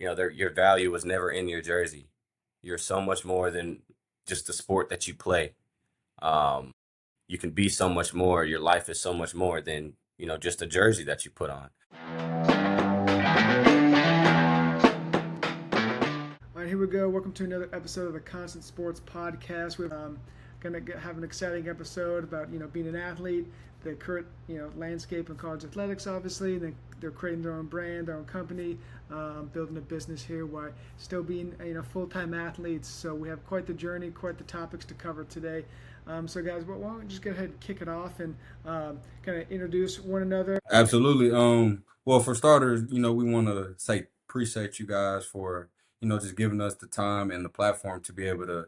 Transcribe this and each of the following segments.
your value was never in your jersey. You're so much more than just the sport that you play. Um, you can be so much more. Your life is so much more than, just a jersey that you put on. All right, here we go. Welcome to another episode of the Constant Sports Podcast. We're going to have an exciting episode about being an athlete, the current landscape in college athletics, obviously. They're creating their own brand, their own company, building a business here while still being full-time athletes. So we have quite the journey, quite the topics to cover today. So guys, why don't we just go ahead and kick it off and kind of introduce one another. Absolutely. Well, for starters, we want to say appreciate you guys for, just giving us the time and the platform to be able to,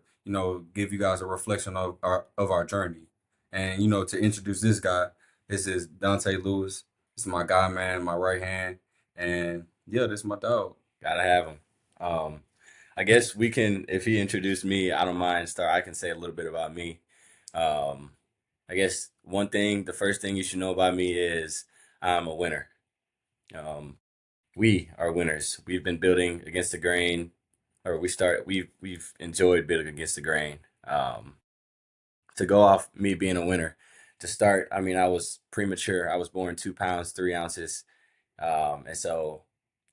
give you guys a reflection of our journey. And, to introduce this guy, this is Donte Lewis. This is my guy, man, my right hand. And yeah, this is my dog. Gotta have him. I guess we can, if he introduced me, I don't mind I can say a little bit about me. I guess the first thing you should know about me is I'm a winner. We are winners. We've been building against the grain, or we've enjoyed building against the grain. To go off me being a winner, to start, I mean, I was premature. I was born 2 pounds, 3 ounces. And so,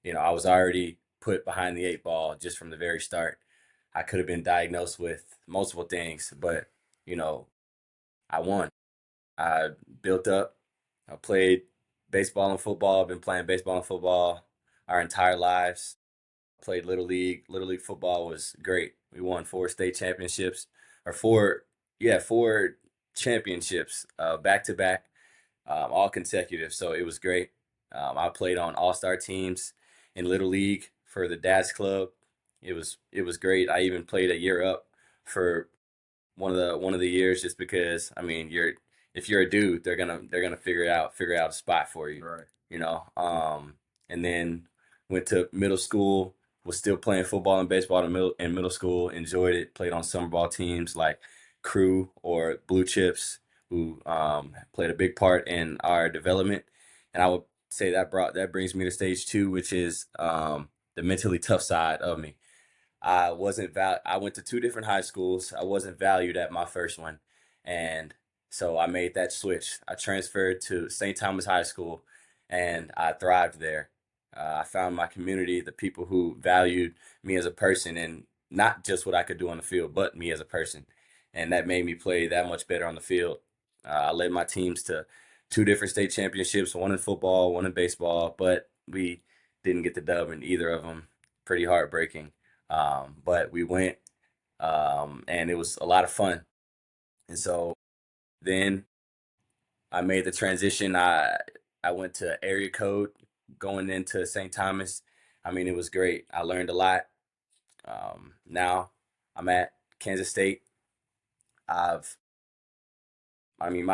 I was already put behind the 8 ball just from the very start. I could have been diagnosed with multiple things, but, I won. I built up. I played baseball and football. I've been playing baseball and football our entire lives. Played Little League. Little League football was great. We won 4 state championships, or 4 championships back to back, all consecutive. So it was great. I played on all-star teams in Little League for the Dad's Club. It was great. I even played a year up for one of the years, just because, I mean, if you're a dude, they're gonna figure out a spot for you. Right. And then went to middle school, was still playing football and baseball in middle school, enjoyed it, played on summer ball teams like Crew or Blue Chips, who played a big part in our development. And I would say that brings me to stage 2, which is the mentally tough side of me. I went to 2 different high schools. I wasn't valued at my first one. And so I made that switch. I transferred to St. Thomas High School, and I thrived there. I found my community, the people who valued me as a person, and not just what I could do on the field, but me as a person. And that made me play that much better on the field. I led my teams to 2 different state championships, one in football, one in baseball, but we didn't get the dub in either of them. Pretty heartbreaking. But we went, and it was a lot of fun. And so then I made the transition. I went to area code going into St. Thomas. I mean, it was great. I learned a lot. Now I'm at Kansas State. My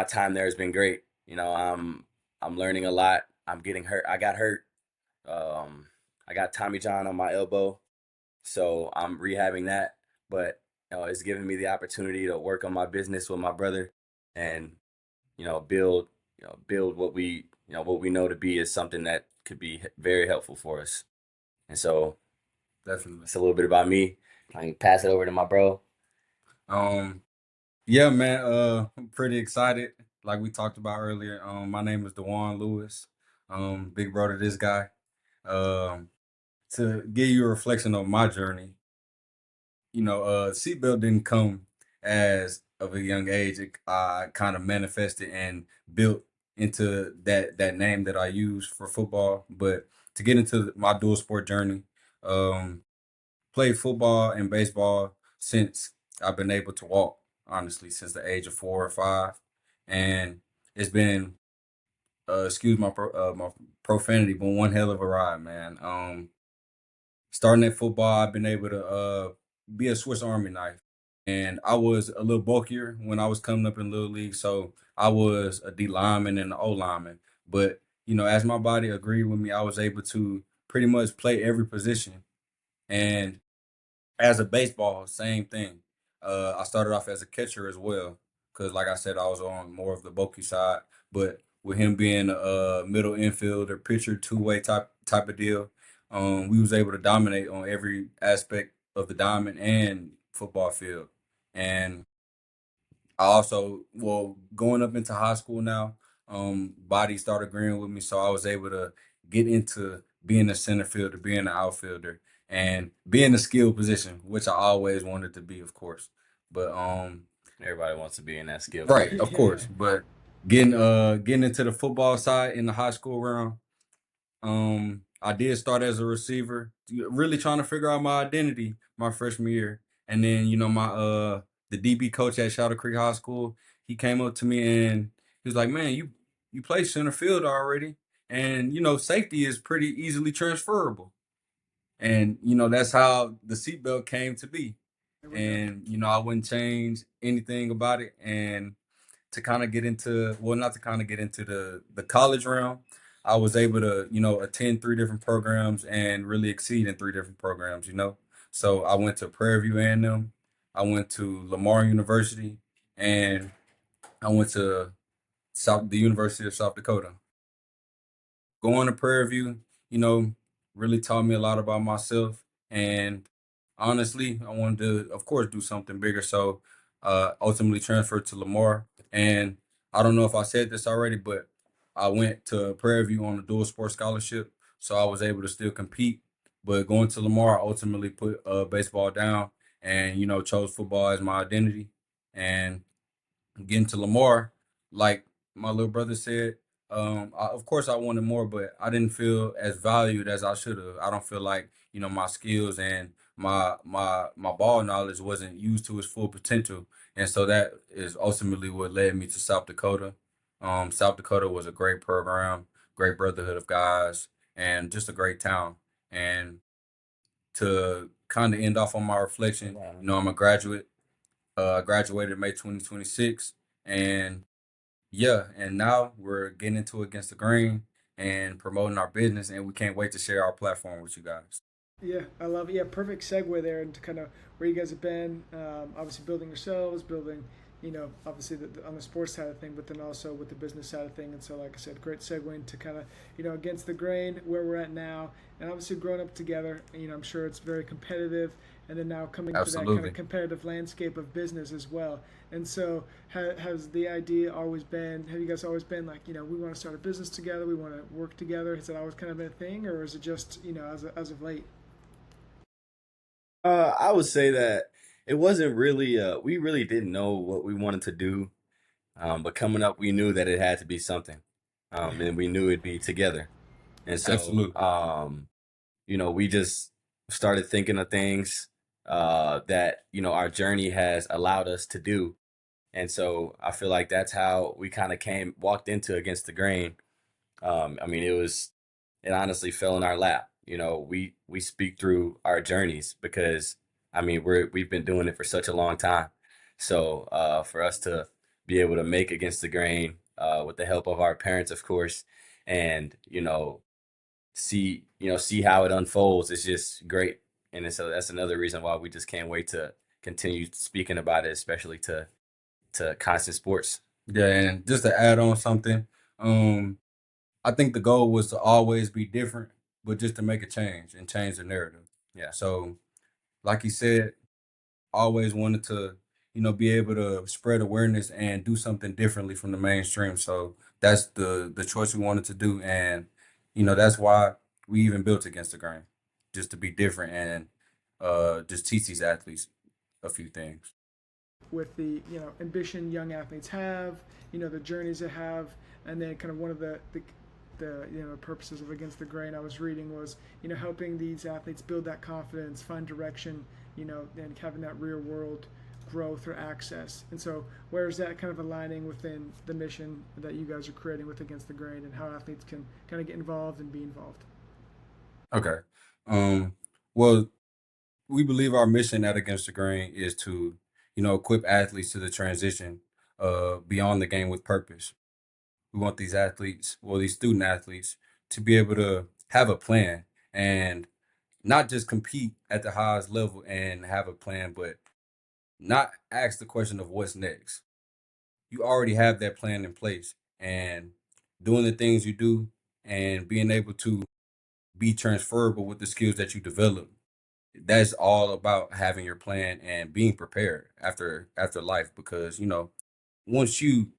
time there has been great. I'm learning a lot. I'm getting hurt. I got hurt. I got Tommy John on my elbow, so I'm rehabbing that. But it's giving me the opportunity to work on my business with my brother, and build what we know to be is something that could be very helpful for us. And so Definitely. that's a little bit about me. I can pass it over to my bro. Yeah, man. I'm pretty excited. Like we talked about earlier. My name is DeJuan Lewis. Big brother to this guy. Um, to give you a reflection of my journey, SEATBELT didn't come as of a young age. It kind of manifested and built into that name that I use for football. But to get into my dual sport journey, played football and baseball since I've been able to walk, honestly, since the age of 4 or 5. And it's been, excuse my profanity, but one hell of a ride, man. Starting at football, I've been able to be a Swiss Army knife. And I was a little bulkier when I was coming up in Little League. So I was a D lineman and an O lineman. But, as my body agreed with me, I was able to pretty much play every position. And as a baseball, same thing. I started off as a catcher as well, because like I said, I was on more of the bulky side. But with him being a middle infielder, pitcher, two-way type of deal, We was able to dominate on every aspect of the diamond and football field. And I also, well, going up into high school now, body started agreeing with me, so I was able to get into being a center fielder, being an outfielder, and being a skill position, which I always wanted to be, of course. But Everybody wants to be in that skill right, position. of Yeah. course. But getting into the football side in the high school realm, I did start as a receiver, really trying to figure out my identity my freshman year. And then, my the DB coach at Shadow Creek High School, he came up to me and he was like, "Man, you play center field already, and safety is pretty easily transferable." And that's how the seatbelt came to be. There we go. And I wouldn't change anything about it. And to kind of get into, well, not to kind of get into the college realm, I was able to attend three different programs and really exceed in three different programs. So I went to Prairie View A&M, I went to Lamar University, and I went to the University of South Dakota. Going to Prairie View, you know, really taught me a lot about myself. And honestly, I wanted to, of course, do something bigger. So ultimately transferred to Lamar. And I don't know if I said this already, but I went to Prairie View on a dual sports scholarship. So I was able to still compete. But going to Lamar, I ultimately put baseball down and, chose football as my identity. And getting to Lamar, like my little brother said, of course I wanted more, but I didn't feel as valued as I should have. I don't feel like my skills and my ball knowledge wasn't used to its full potential, and so that is ultimately what led me to South Dakota. South Dakota was a great program, great brotherhood of guys, and just a great town. And to kind of end off on my reflection, I'm a graduate. I graduated May 2026, and yeah, and now we're getting into Against the Grain and promoting our business, and we can't wait to share our platform with you guys. Yeah, I love it. Yeah, perfect segue there into kind of where you guys have been. Obviously, building yourselves, building, obviously on the sports side of thing, but then also with the business side of thing. And so, like I said, great segue into kind of, against the grain, where we're at now. And obviously, growing up together, I'm sure it's very competitive. And then now coming to that kind of Absolutely. competitive landscape of business as well. And so, has the idea always been, have you guys always been like, we want to start a business together, we want to work together? Has that always kind of been a thing, or is it just, as of late? I would say that it wasn't really, we really didn't know what we wanted to do. But coming up, we knew that it had to be something. And we knew it'd be together. And so, Absolutely. we just started thinking of things that, our journey has allowed us to do. And so I feel like that's how we kind of walked into Against the Grain. I mean, it honestly fell in our lap. We speak through our journeys because I mean we've been doing it for such a long time. So for us to be able to make Against the Grain with the help of our parents, of course, and see how it unfolds, it's just great. And so that's another reason why we just can't wait to continue speaking about it, especially to Constant Sports. Yeah, and just to add on something, um, I think the goal was to always be different, but just to make a change and change the narrative. Yeah. So, like you said, always wanted to, be able to spread awareness and do something differently from the mainstream. So that's the choice we wanted to do, and that's why we even built Against the Grain, just to be different and just teach these athletes a few things. With the ambition young athletes have, the journeys they have, and then kind of one of the purposes of Against the Grain I was reading was helping these athletes build that confidence, find direction, and having that real world growth or access. And so where is that kind of aligning within the mission that you guys are creating with Against the Grain, and how athletes can kind of get involved and be involved? Okay. Um, well, we believe our mission at Against the Grain is to, equip athletes to the transition beyond the game with purpose. We want these athletes, well, these student athletes, to be able to have a plan and not just compete at the highest level and have a plan, but not ask the question of what's next. You already have that plan in place, and doing the things you do and being able to be transferable with the skills that you develop. That's all about having your plan and being prepared after life, because once you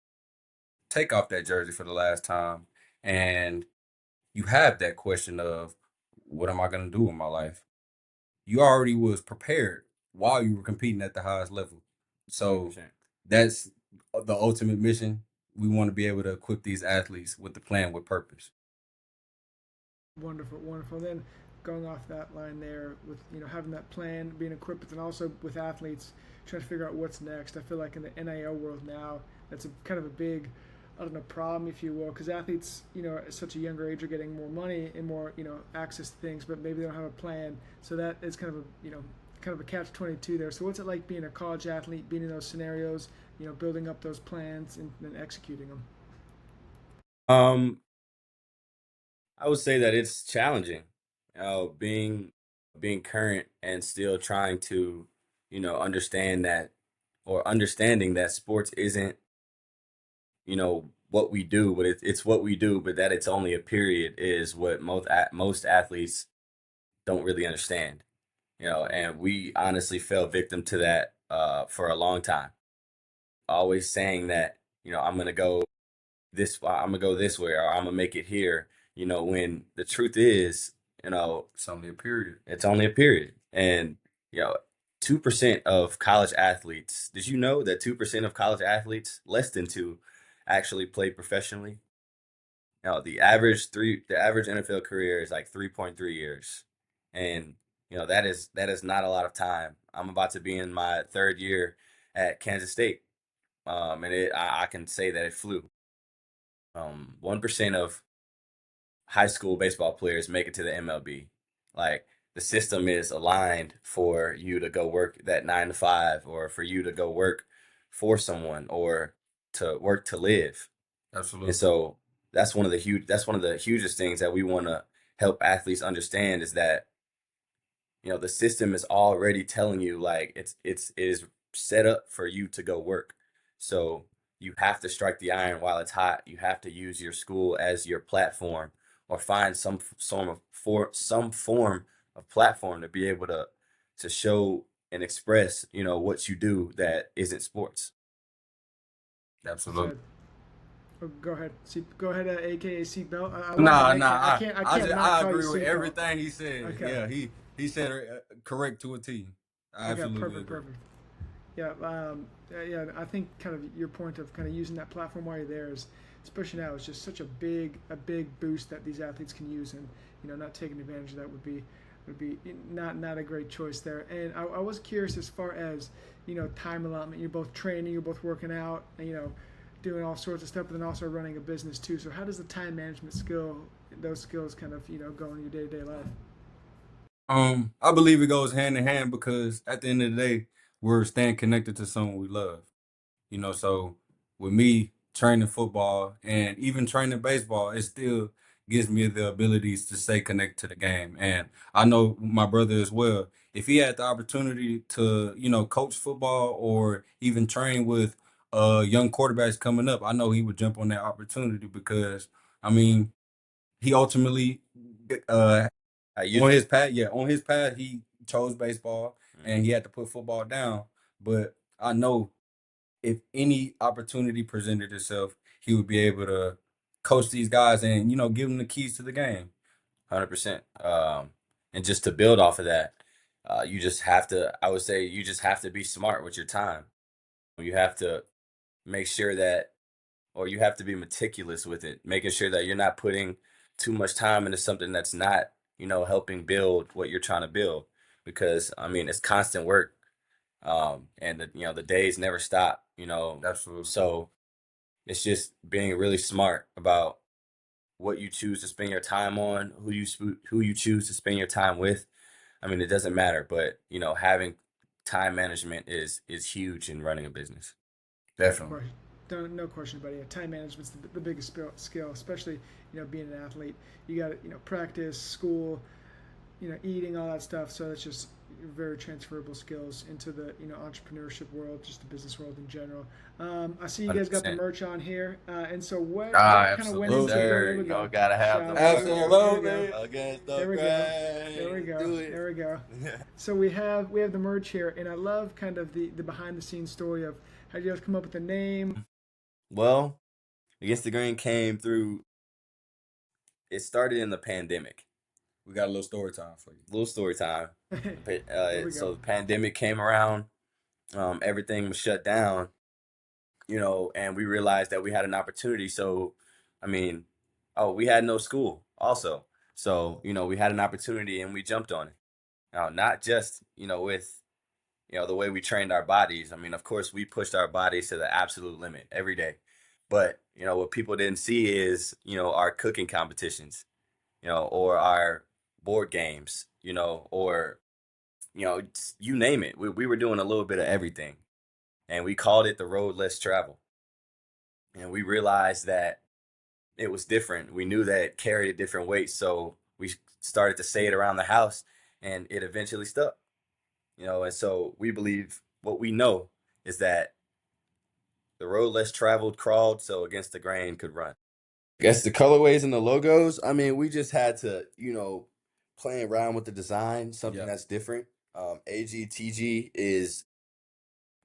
take off that jersey for the last time and you have that question of what am I going to do with my life, you already was prepared while you were competing at the highest level. So 100%. that's the ultimate mission. We want to be able to equip these athletes with the plan with purpose. Wonderful, wonderful. Then going off that line there with having that plan, being equipped, and also with athletes trying to figure out what's next. I feel like in the NIL world now, that's a kind of a big, I don't know, problem, if you will, because athletes, at such a younger age are getting more money and more, access to things, but maybe they don't have a plan. So that is kind of a catch-22 there. So what's it like being a college athlete, being in those scenarios, building up those plans and executing them? Um, I would say that it's challenging, being current and still trying to, understand that or understanding that sports isn't, what we do, but it's what we do, but that it's only a period is what most athletes don't really understand, and we honestly fell victim to that for a long time, always saying that, I'm gonna go this way or I'm gonna make it here, when the truth is, It's only a period. it's only a period. And, you know, 2% of college athletes, did you know that 2% of college athletes, less than two, actually play professionally? The average NFL career is like 3.3 years. And, that is not a lot of time. I'm about to be in my third year at Kansas State. And I can say that it flew. 1% of high school baseball players make it to the MLB. Like, the system is aligned for you to go work that 9 to 5, or for you to go work for someone, or to work to live. And Absolutely. so that's one of the hugest things that we want to help athletes understand, is that, the system is already telling you, like, it is set up for you to go work. So you have to strike the iron while it's hot. You have to use your school as your platform, or find some form of platform to be able to show and express, what you do that isn't sports. Absolutely. Said. Oh, go ahead. Go ahead. AKA seatbelt. I love the Nah, nickname. nah. I I can't just not I call you agree with seatbelt. everything he said. Okay. Yeah, he said correct to a T. I Okay. absolutely Perfect. agree. Perfect. Yeah. Yeah. I think kind of your point of kind of using that platform while you're there is, especially now, is just such a big boost that these athletes can use, and not taking advantage of that would be not a great choice there. And I was curious as far as time allotment. You're both training, you're both working out, and, doing all sorts of stuff, but then also running a business too. So how does the time management those skills kind of go in your day to day life? I believe it goes hand in hand, because at the end of the day, we're staying connected to someone we love. So with me training football and even training baseball, it still gives me the abilities to stay connected to the game. And I know my brother as well. If he had the opportunity to, coach football or even train with young quarterbacks coming up, I know he would jump on that opportunity, because I mean, he ultimately uh I on used his it. path, yeah, on his path, he chose baseball Mhm. and he had to put football down. But I know if any opportunity presented itself, he would be able to coach these guys and give them the keys to the game. 100%. And just to build off of that, you just have to, I would say, you just have to be smart with your time. You have to make sure that, or you have to be meticulous with it, making sure that you're not putting too much time into something that's not, helping build what you're trying to build. Because, I mean, it's constant work. And the days never stop, Absolutely. so it's just being really smart about what you choose to spend your time on, who you choose to spend your time with. I mean, it doesn't matter, but, having time management is huge in running a business. Of Definitely. course, no question about it. Yeah, time management's the biggest skill, especially being an athlete. You got to practice, school, eating, all that stuff. So it's just very transferable skills into the entrepreneurship world, just the business world in general. I see you guys got the 100%. merch on here, and so what kind of went Absolutely. into there Sir, we you go. know, gotta have Shout the out. merch. Absolutely. Against the There we go. grain. There we go. Do it. There we go. So we have the merch here, and I love kind of the behind the scenes story of how you guys come up with the name. Well, Against the Grain came through. It started in the pandemic. We got a little story time for you. Little story time. There we So go. the pandemic came around. Everything was shut down, and we realized that we had an opportunity. So, I mean, we had no school also. So, we had an opportunity and we jumped on it. Now, not just, with, the way we trained our bodies. I mean, of course, we pushed our bodies to the absolute limit every day. But, what people didn't see is, our cooking competitions, or our board games, or, you name it. We were doing a little bit of everything. And we called it the road less traveled. And we realized that it was different. We knew that it carried a different weight. So we started to say it around the house and it eventually stuck. And so we believe what we know is that the road less traveled crawled, so Against the Grain could run. I guess the colorways and the logos, I mean, we just had to, play around with the design, something Yeah. that's different. AGTG is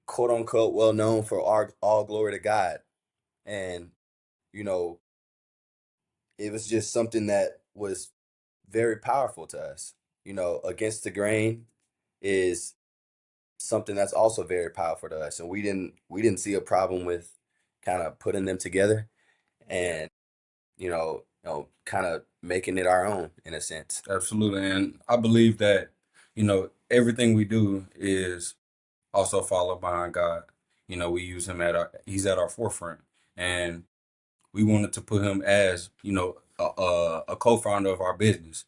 quote unquote well known for all glory to God. And, you know, it was just something that was very powerful to us. Against the Grain is something that's also very powerful to us. And we didn't see a problem with kind of putting them together and, kind of making it our own in a sense. Absolutely. And I believe that, everything we do is also followed behind God. We use him he's at our forefront. And we wanted to put him as, a co-founder of our business.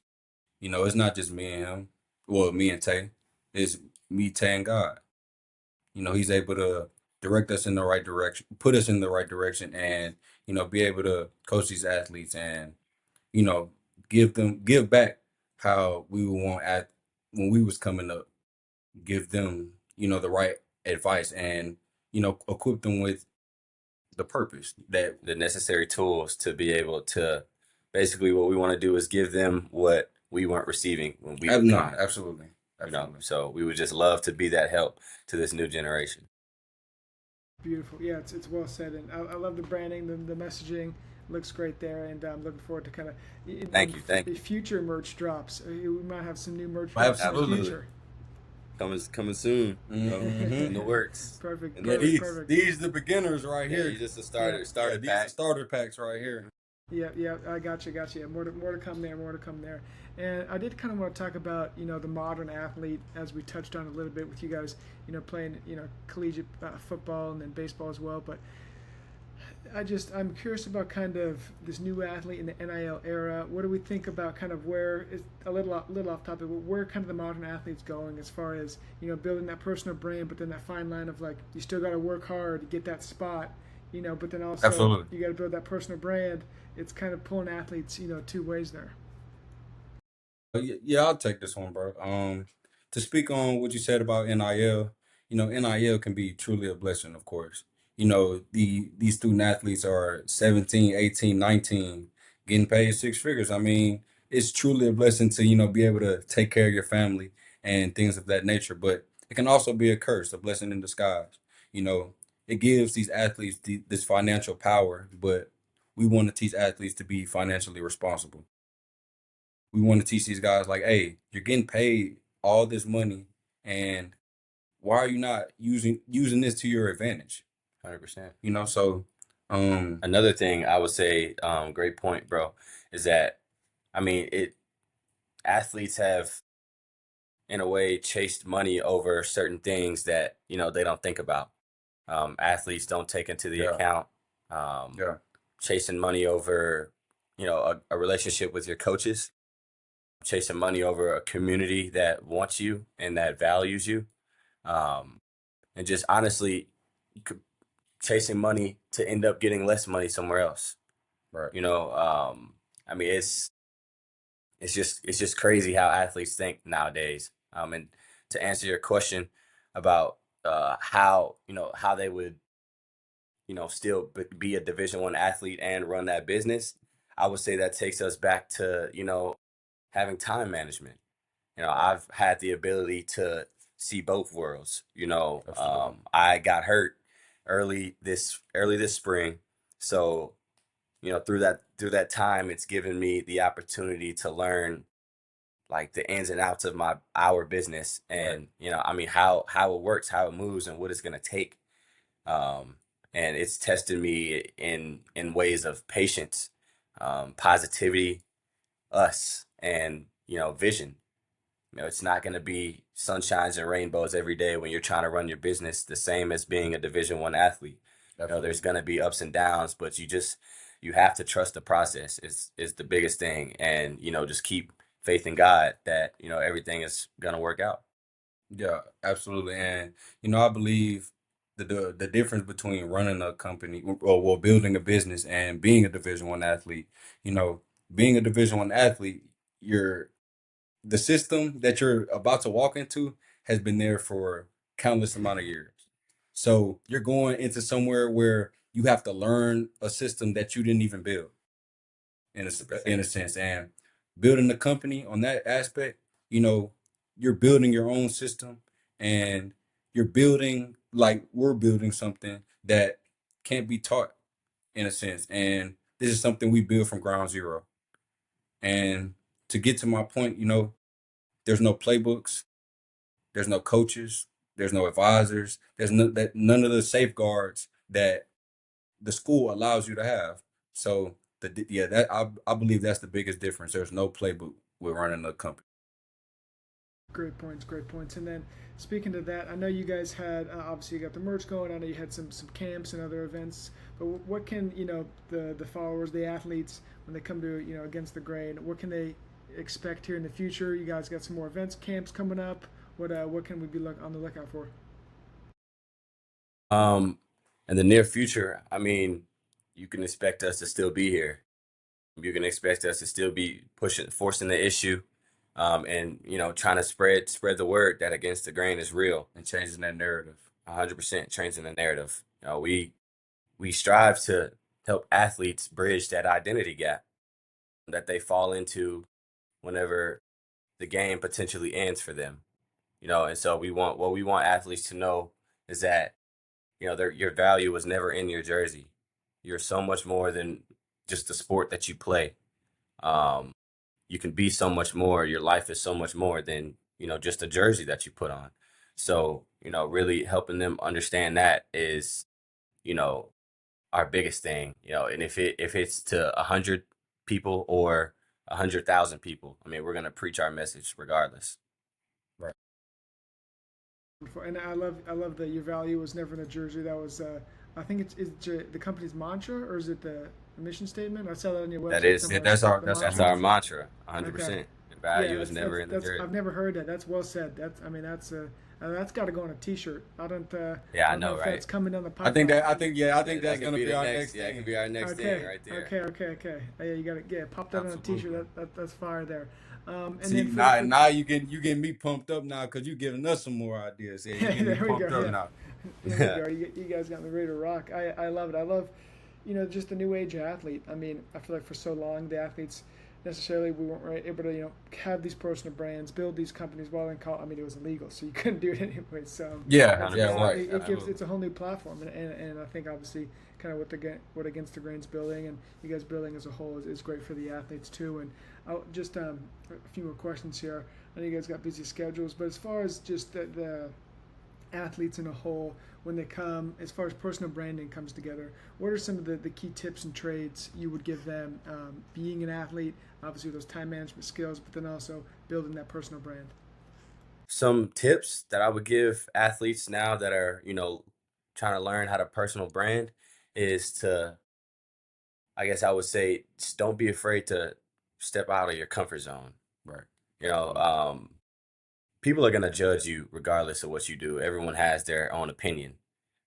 It's not just me and him, well, me and Tay. It's me, Tay, and God. He's able to direct us in the right direction, put us in the right direction, and be able to coach these athletes and you know give back how we would want at when we was coming up. Give them the right advice and equip them with the purpose that The necessary tools to be able to basically what we want to do is give them what we weren't receiving when we were no, coming. absolutely, absolutely. So we would just love to be that help to this new generation. Beautiful. Yeah, it's well said, and I love the branding, the messaging looks great there, and I'm looking forward to kind of Thank you. future merch drops. We might have some new merch Absolutely. in the future. Coming soon. In the works. Perfect. And Yeah, Perfect. these Perfect. these the beginners right Yeah, here. you just a starter These pack. are starter packs right here. Yeah, I got you. Yeah, more to come there. And I did kind of want to talk about the modern athlete, as we touched on a little bit with you guys, playing collegiate football and then baseball as well. But I'm curious about kind of this new athlete in the NIL era. What do we think about kind of where it's a little off topic, but where kind of the modern athlete's going as far as building that personal brand, but then that fine line of like you still got to work hard to get that spot. But then also Absolutely. you got to build that personal brand. It's kind of pulling athletes, two ways there. Yeah, I'll take this one, bro. To speak on what you said about NIL, NIL can be truly a blessing, of course. These student athletes are 17, 18, 19, getting paid six figures. I mean, it's truly a blessing to, be able to take care of your family and things of that nature. But it can also be a curse, a blessing in disguise. It gives these athletes this financial power, but we want to teach athletes to be financially responsible. We want to teach these guys like, hey, you're getting paid all this money, and why are you not using this to your advantage? 100%. So Another thing I would say, great point, bro, is that I mean athletes have in a way chased money over certain things that they don't think about. Athletes don't take into the Yeah. account yeah, chasing money over a relationship with your coaches, chasing money over a community that wants you and that values you, and just honestly chasing money to end up getting less money somewhere else. right. I mean it's just crazy how athletes think nowadays. And to answer your question about how how they would still be a Division I athlete and run that business, I would say that takes us back to having time management. I've had the ability to see both worlds. Absolutely. I got hurt early this spring, so through that time, it's given me the opportunity to learn like the ins and outs of our business, Right. and I mean how it works, how it moves, and what it's gonna take. Um, and it's tested me in ways of patience, positivity, us, and vision. It's not going to be sunshines and rainbows every day when you're trying to run your business, the same as being a Division I athlete. There's Absolutely. going to be ups and downs, but you have to trust the process is the biggest thing, and just keep faith in God that everything is going to work out. Yeah, absolutely. And I believe the difference between running a company or well building a business and being a Division I athlete, you know, being a Division I athlete, you're the system that you're about to walk into has been there for countless amount of years. So you're going into somewhere where you have to learn a system that you didn't even build in 100%. a sense. And building the company on that aspect, you know, you're building your own system and you're building like we're building something that can't be taught in a sense. And this is something we build from ground zero. And to get to my point, there's no playbooks, there's no coaches, there's no advisors, there's none of the safeguards that the school allows you to have. So yeah, that I believe that's the biggest difference. There's no playbook with running a company. Great points, great points. And then speaking to that, I know you guys had obviously you got the merch going. I know you had some camps and other events. But what can the followers, the athletes, when they come to against the grain, what can they expect here in the future? You guys got some more events, camps coming up. What can we be on the lookout for? Um, in the near future, I mean, you can expect us to still be here. You can expect us to still be forcing the issue, and trying to spread the word that Against the Grain is real. And changing that narrative. 100% changing the narrative. We strive to help athletes bridge that identity gap that they fall into whenever the game potentially ends for them. And so we want athletes to know is that your value was never in your jersey. You're so much more than just the sport that you play. Um, you can be so much more. Your life is so much more than just a jersey that you put on. So really helping them understand that is you know our biggest thing. And if it's to 100 people or 100,000 people, I mean, we're gonna preach our message regardless. Right. And I love that your value was never in the jersey. That was I think it's the company's mantra, or is it the mission statement? I saw that on your That website is Yeah, somewhere. that's The our that's mantra. our mantra. mantra. Okay. 100%. The Yeah, value is never in the that's jersey. I've never heard that. That's well said. That's got to go on a T-shirt. Yeah, I I don't know know, if right? that's coming down the I Yeah, think that that's could gonna be be the our next. next Yeah, it could thing. be our next thing Okay, right there. okay. Yeah, you got to pop that on a T-shirt. Absolutely. That's fire there. And See, then now you getting me pumped up now because you giving us some more ideas. Yeah, you getting me there we go. pumped up Yeah, now. there we go. You guys got me ready to rock. I love it. I love, just the new age athlete. I mean, I feel like for so long the athletes necessarily we weren't right, able to have these personal brands, build these companies while in college. I mean, it was illegal, so you couldn't do it anyway. So Yeah, that's yeah, now 100%. right. it gives Absolutely. it's a whole new platform, and I think obviously kind of what Against the Grain's building and you guys building as a whole is great for the athletes too. And I'll just a few more questions here. I know you guys got busy schedules, but as far as just the athletes in a whole, when they come, as far as personal branding comes together, what are some of the key tips and trades you would give them being an athlete, obviously those time management skills, but then also building that personal brand? Some tips that I would give athletes now that are, trying to learn how to personal brand is to, I guess I would say, just don't be afraid to step out of your comfort zone. Right. You know, Absolutely. um, People are going to judge you regardless of what you do. Everyone has their own opinion.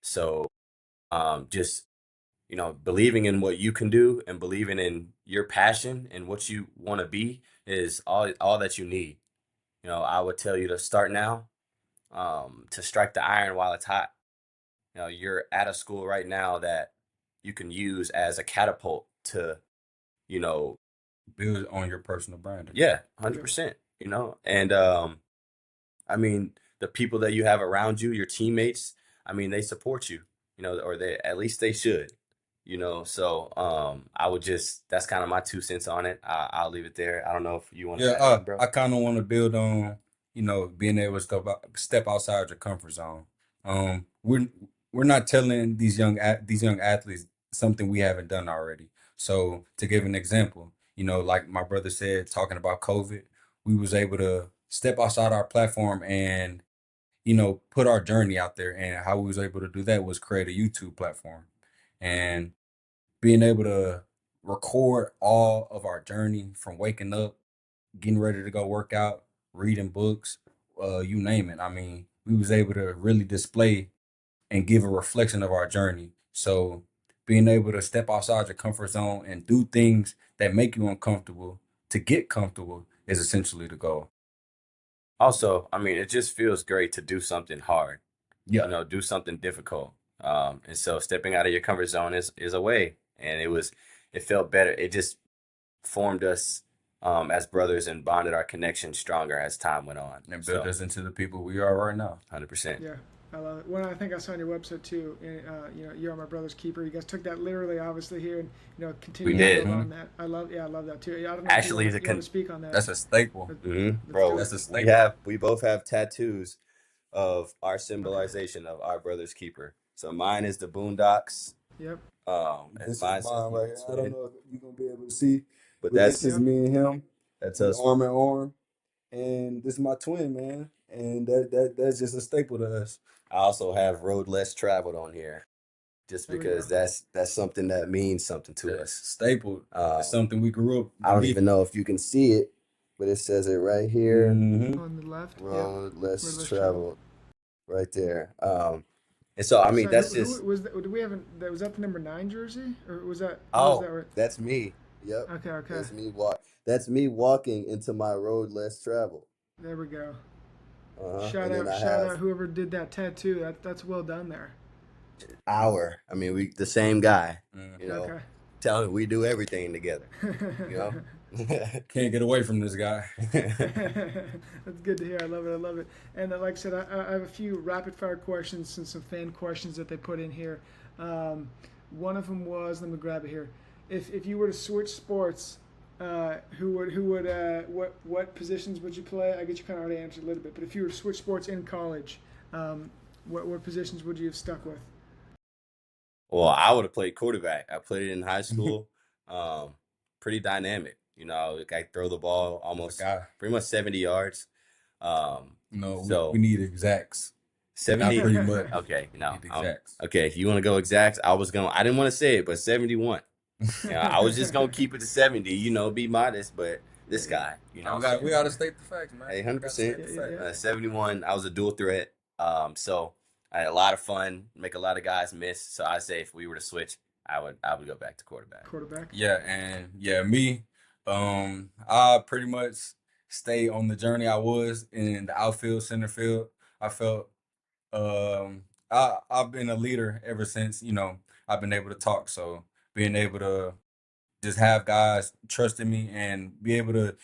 So, just, believing in what you can do and believing in your passion and what you want to be is all that you need. I would tell you to start now, to strike the iron while it's hot. You know, you're at a school right now that you can use as a catapult to, you know, Build on your personal branding. yeah, 100%, you know. And I mean, the people that you have around you, your teammates, I mean, they support you, you know, or they at least they should, you know. So I would just, that's kind of my 2 cents on it. I'll leave it there. I don't know if you want to Yeah, add anything, bro. I kind of want to build on, being able to step outside your comfort zone. We're not telling these young athletes something we haven't done already. So to give an example, like my brother said, talking about COVID, we was able to step outside our platform and put our journey out there. And how we was able to do that was create a YouTube platform, and being able to record all of our journey from waking up, getting ready to go work out, reading books, you name it. I mean, we was able to really display and give a reflection of our journey. So being able to step outside your comfort zone and do things that make you uncomfortable to get comfortable is essentially the goal. Also, I mean, it just feels great to do something hard, you Yeah. know, do something difficult. And so stepping out of your comfort zone is a way. And it felt better. It just formed us as brothers and bonded our connection stronger as time went on. And So, build us into the people we are right now. 100%. Yeah, I love it. When I think I saw on your website too, you're my brother's keeper. You guys took that literally, obviously here, and continue We to did. build on that. I love that too. I don't know Actually, if you want to speak on that. That's a staple. Bro, do That's a it. staple. we both have tattoos of our symbolization of our brother's keeper. So mine is the Boondocks. Yep. And This is mine's mine right here. I don't know if you're gonna be able to see, but but that's this is me and him, that's we us. arm in arm, and this is my twin, man. And that's just a staple to us. I also have road less traveled on here, just There we because go. that's something that means something to That's us. staple. Um, It's something we grew up I don't believing. even know if you can see it, but it says it right here. Mhm. On the left. Yep. Road less Road less traveled, right there. And so I mean So that's who just was that? Did we have? Was that the number 9 jersey, or was that? oh, Was that right? that's me. Yep, Okay. Okay. that's me That's me walking into my road less traveled. There we go. And then I Shout have out whoever did that tattoo. That's well done there. we the same guy. Mm. You know, Okay. tell me we do everything together. You know. Can't get away from this guy. That's good to hear. I love it. I love it. And like I said, I have a few rapid fire questions and some fan questions that they put in here. One of them was, let me grab it here. If you were to switch sports, what positions would you play? I guess you kind of already answered a little bit, but if you were to switch sports in college, what positions would you have stuck with? Well, I would have played quarterback. I played it in high school. Pretty dynamic. You know, like I throw the ball almost Guy. pretty much 70 yards. No, So we need exacts. Not 70. pretty much. Okay, no. Need exacts. Okay, if you want to go exacts, I didn't want to say it, but 71. I was just gonna keep it to 70. You know, be modest, but this guy, you know, We gotta state the facts, man. Hey, 100%. Yeah. 71. I was a dual threat. So I had a lot of fun, make a lot of guys miss. So I say if we were to switch, I would go back to quarterback. Quarterback. Yeah, and me, I pretty much stay on the journey I was in the outfield, center field. I felt I've been a leader ever since, I've been able to talk. So being able to just have guys trusting me and be able to,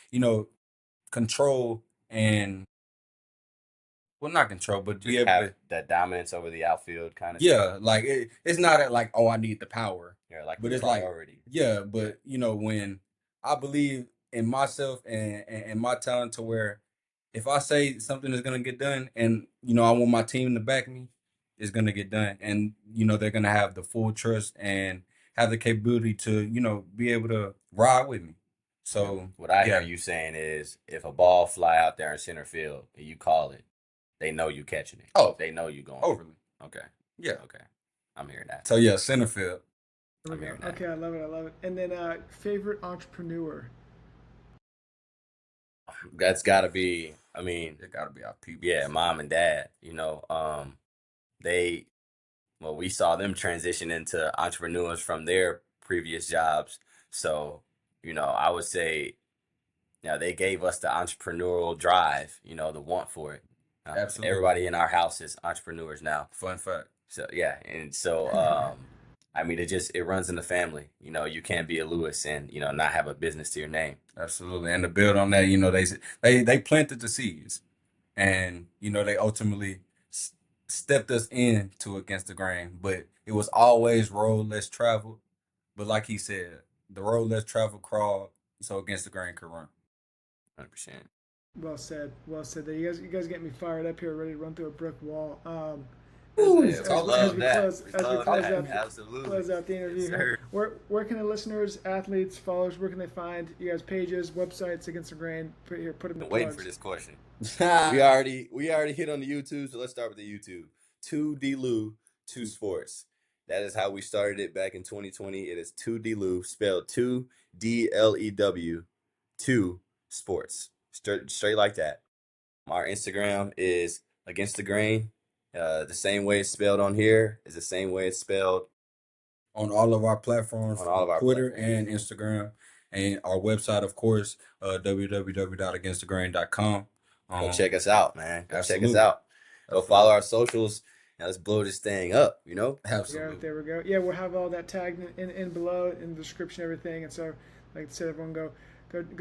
control and well, not control, but be Just able have to, that dominance over the outfield kind of yeah, like it's not like, oh, I need the power, Yeah, like but the it's like, priority. yeah, but when I believe in myself and my talent to where if I say something is gonna get done and I want my team to back me, it's gonna get done. And they're gonna have the full trust and have the capability to, be able to ride with me. So What I hear yeah. you saying is if a ball fly out there in center field and you call it, they know you catching it. Oh, They know you going. overly. Okay. Yeah. Okay. I'm hearing that. So yeah, center field. There we I'm go. hearing that. Okay, I love it. I love it. And then favorite entrepreneur. That's gotta be, I mean, It gotta be our people. yeah, mom and dad, we saw them transition into entrepreneurs from their previous jobs. So, I would say, they gave us the entrepreneurial drive, the want for it. Absolutely. Everybody in our house is entrepreneurs now. Fun fact. So yeah, and so I mean, it runs in the family. You know, you can't be a Lewis and not have a business to your name. Absolutely. And to build on that, they planted the seeds, and they ultimately stepped us into Against the Grain. But it was always road less traveled. But like he said, the road less traveled crawled, so Against the Grain could run. 100%. Well said. Well said. There, you guys get me fired up here, ready to run through a brick wall. Ooh, As we Absolutely. close out the interview Yes, here, where can the listeners, athletes, followers, where can they find you guys' pages, websites, Against the Grain? Put them in the Waiting plugs. for this question. we already hit on the YouTube, so let's start with the YouTube. 2D Lew, 2 Sports. That is how we started it back in 2020. It is 2D Lew, spelled 2DLEW, 2 Sports. Straight like that. Our Instagram is Against the Grain. The same way it's spelled on here is the same way it's spelled on all of our platforms, on all of our Twitter and Instagram, and our website, of course, www.againstthegrain.com. Go check us out, man. Go absolutely. check us out. Go follow our socials, and let's blow this thing up, Absolutely. Yeah, there we go. Yeah, we'll have all that tagged in below in the description, everything. And so, like I said, everyone go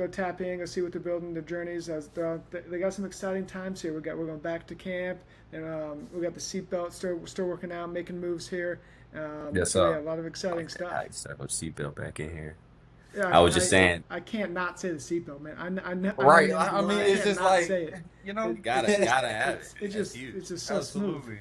tap in, go see what they're building, their journeys. They got some exciting times here. We're going back to camp, and we got the SEATBELT still working out, making moves here. Yes, so sir. yeah, a lot of exciting stuff. I start with SEATBELT back in here. Yeah, I was just saying. I can't not say the seatbelt, man. I Right. I I mean, it's just like say it. You gotta have it. It's just so absolutely. smooth.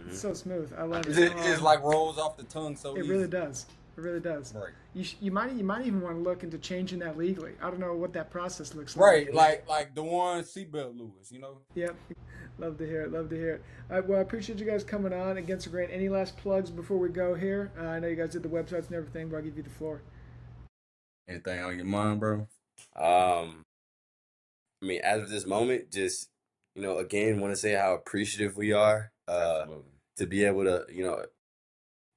It's so smooth. I love It it. just like rolls off the tongue so It easy. really does. It really does. Right. You might even want to look into changing that legally. I don't know what that process looks Right. Like DeJuan SEATBELT Lewis, Yep. Love to hear it. Love to hear it. All right, well, I appreciate you guys coming on Against the Grain. Any last plugs before we go here? I know you guys did the websites and everything, but I'll give you the floor. Anything on your mind, bro? I mean, as of this moment, just again, want to say how appreciative we are to be able to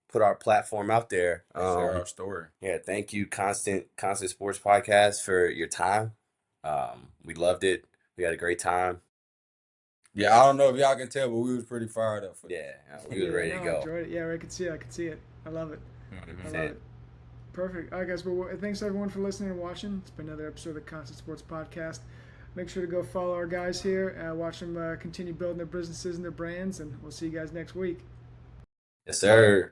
put our platform out there. Share our story. Yeah, thank you, Constant Sports Podcast, for your time. We loved it. We had a great time. Yeah, I don't know if y'all can tell, but we was pretty fired up for Yeah, we were ready to go. I enjoyed it. Yeah, I could see it. I love it. I love it. Perfect. All right, guys. Well, thanks everyone for listening and watching. It's been another episode of the Constant Sports Podcast. Make sure to go follow our guys here. Watch them continue building their businesses and their brands, and we'll see you guys next week. Yes, sir.